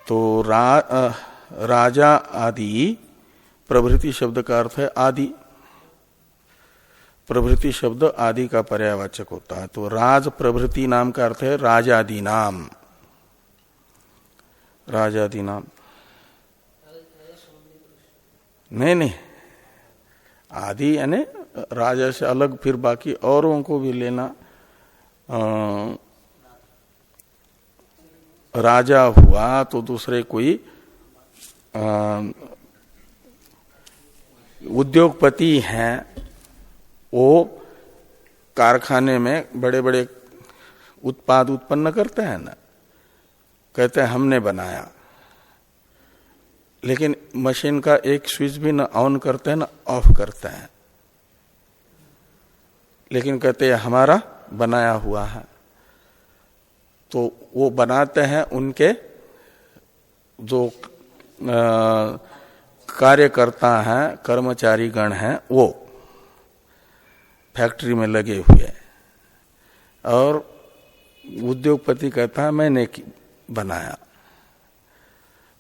तो राजा आदि, प्रभृति शब्द का अर्थ है आदि, प्रभृति शब्द आदि का पर्यायवाचक होता है। तो राज प्रभृति नाम का अर्थ है राजादि नाम, राजादि नाम नहीं, आदि यानी राजा से अलग फिर बाकी औरों को भी लेना। राजा हुआ तो दूसरे कोई उद्योगपति हैं, वो कारखाने में बड़े बड़े उत्पाद उत्पन्न करते हैं ना, कहते हैं हमने बनाया, लेकिन मशीन का एक स्विच भी न ऑन करते हैं न ऑफ करते हैं, लेकिन कहते हैं हमारा बनाया हुआ है। तो वो बनाते हैं उनके जो कार्यकर्ता हैं, कर्मचारी गण हैं, वो फैक्ट्री में लगे हुए, और उद्योगपति कहता है मैंने बनाया।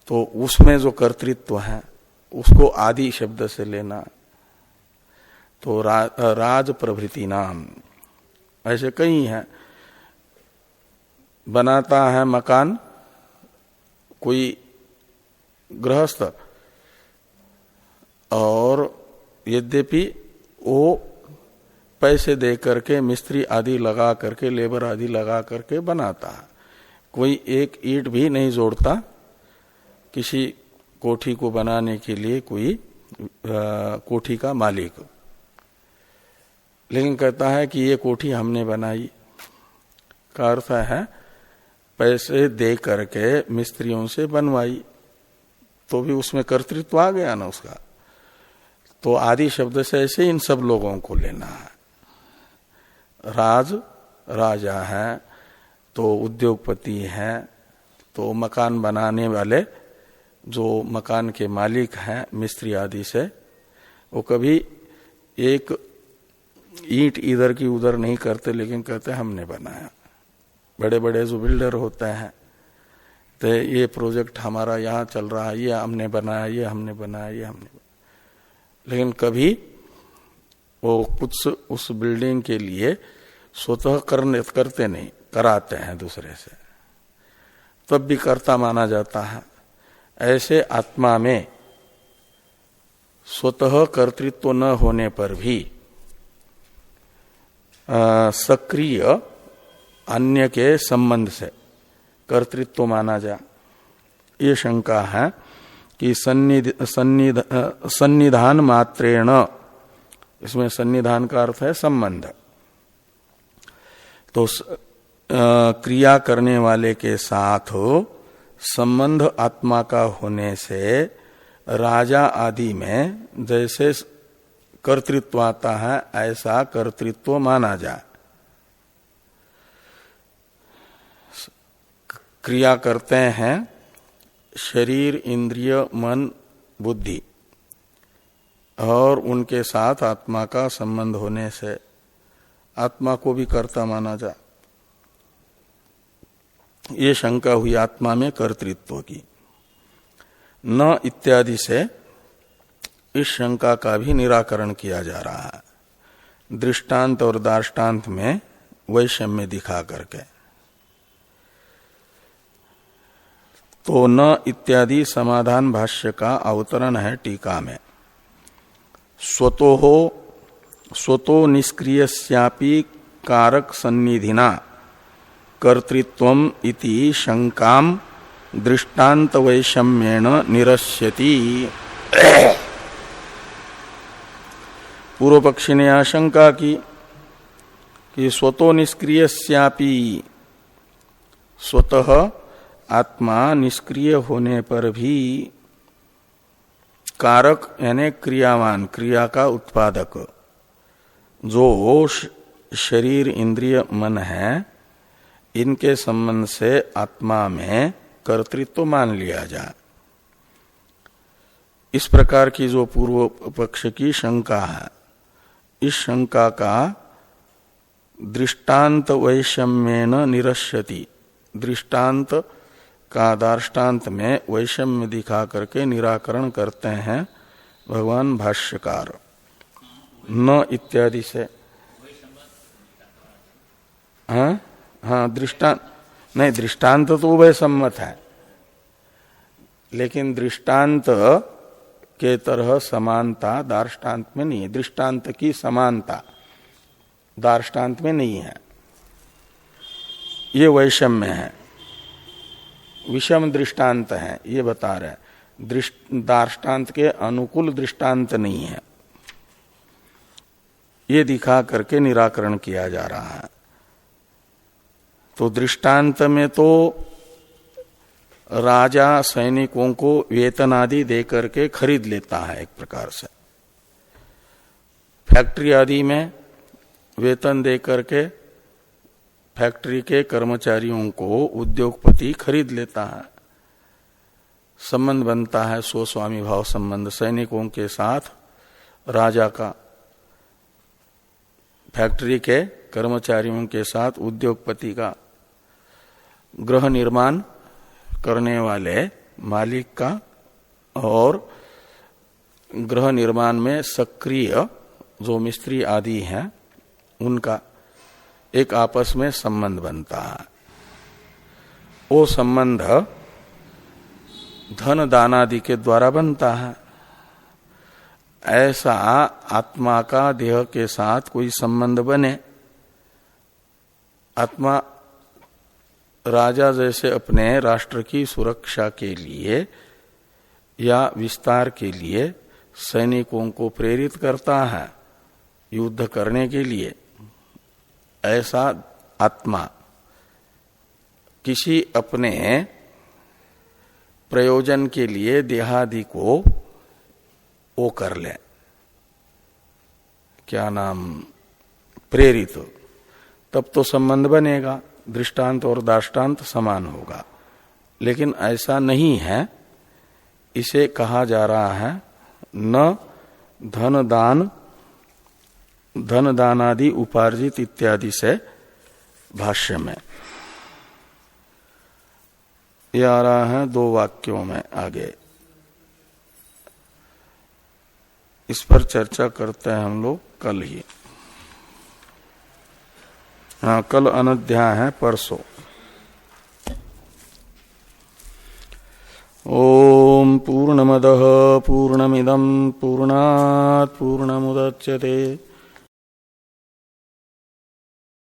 तो उसमें जो कर्तृत्व है उसको आदि शब्द से लेना, तो राज प्रभृति नाम ऐसे कई हैं। बनाता है मकान कोई गृहस्थ, और यद्यपि वो पैसे दे करके मिस्त्री आदि लगा करके लेबर आदि लगा करके बनाता है, कोई एक ईंट भी नहीं जोड़ता किसी कोठी को बनाने के लिए कोई कोठी का मालिक, लेकिन कहता है कि ये कोठी हमने बनाई। का अर्थ है पैसे दे करके मिस्त्रियों से बनवाई, तो भी उसमें कर्तृत्व आ गया ना उसका। तो आदि शब्द से ऐसे इन सब लोगों को लेना है। राजा है तो उद्योगपति हैं, तो मकान बनाने वाले जो मकान के मालिक हैं मिस्त्री आदि से, वो कभी एक ईंट इधर की उधर नहीं करते, लेकिन कहते हमने बनाया। बड़े बड़े जो बिल्डर होते हैं तो ये प्रोजेक्ट हमारा यहाँ चल रहा है, ये हमने बनाया, ये हमने बनाया, ये हमने बनाया, लेकिन कभी वो कुछ उस बिल्डिंग के लिए स्वतः करते नहीं, कराते हैं दूसरे से, तब भी कर्ता माना जाता है। ऐसे आत्मा में स्वतः कर्तृत्व न होने पर भी सक्रिय अन्य के संबंध से कर्तृत्व माना जा, ये शंका है कि सन्निधान मात्रेण, इसमें सन्निधान का अर्थ है संबंध, तो क्रिया करने वाले के साथ संबंध आत्मा का होने से राजा आदि में जैसे कर्तृत्व आता है ऐसा कर्तृत्व माना जाए। क्रिया करते हैं शरीर, इंद्रिय, मन, बुद्धि, और उनके साथ आत्मा का संबंध होने से आत्मा को भी कर्ता माना जा। ये शंका हुई आत्मा में कर्तृत्व की। न इत्यादि से इस शंका का भी निराकरण किया जा रहा है, दृष्टांत और दार्ष्टान्त में वैषम्य दिखा करके। तो न इत्यादि समाधान भाष्य का अवतरण है टीका में। स्वतो निष्क्रियस्यापि कारक सन्निधिना कर्तृत्वम इति शंकाम दृष्टांत वैषम्येन निरस्यति। पूर्व पक्षी ने आशंका की कि स्वतो निष्क्रियस्यापि, स्वतः आत्मा निष्क्रिय होने पर भी कारक यानी क्रियावान, क्रिया का उत्पादक जो शरीर, इंद्रिय, मन है, इनके संबंध से आत्मा में कर्तृत्व मान लिया जाए। इस प्रकार की जो पूर्व पक्ष की शंका है, इस शंका का दृष्टांत वैषम्येन निरस्यति, दृष्टांत का दार्ष्टान्त में वैषम्य दिखा करके निराकरण करते हैं भगवान भाष्यकार। न इत्यादि से हाँ दृष्टांत नहीं, दृष्टांत तो उभय सम्मत है, लेकिन दृष्टांत के तरह समानता दार्ष्टान्त में नहीं है। दृष्टांत की समानता दार्ष्टान्त में नहीं है, ये वैषम्य है, विषम दृष्टांत है, ये बता रहे। दार्ष्टान्त के अनुकूल दृष्टांत नहीं है, ये दिखा करके निराकरण किया जा रहा है। तो दृष्टांत में तो राजा सैनिकों को वेतन आदि दे करके खरीद लेता है एक प्रकार से। फैक्ट्री आदि में वेतन दे करके फैक्ट्री के कर्मचारियों को उद्योगपति खरीद लेता है। संबंध बनता है स्वस्वामी भाव संबंध सैनिकों के साथ राजा का, फैक्ट्री के कर्मचारियों के साथ उद्योगपति का, गृह निर्माण करने वाले मालिक का, और गृह निर्माण में सक्रिय जो मिस्त्री आदि हैं उनका एक आपस में संबंध बनता है। वो संबंध धन दान आदि के द्वारा बनता है। ऐसा आत्मा का देह के साथ कोई संबंध बने। आत्मा राजा जैसे अपने राष्ट्र की सुरक्षा के लिए या विस्तार के लिए सैनिकों को प्रेरित करता है युद्ध करने के लिए, ऐसा आत्मा किसी अपने प्रयोजन के लिए देहादि को वो कर ले, क्या नाम, प्रेरित, तब तो संबंध बनेगा, दृष्टांत और दाष्टांत समान होगा। लेकिन ऐसा नहीं है। इसे कहा जा रहा है न धन दानादि उपार्जित इत्यादि से भाष्य में। यह आ रहा है 2 वाक्यों में आगे। इस पर चर्चा करते हैं हम लोग कल ही। हाँ, कल अनध्याय है, परसों। ओम पूर्णमदः पूर्णमिदं पूर्णात् पूर्णमुदच्यते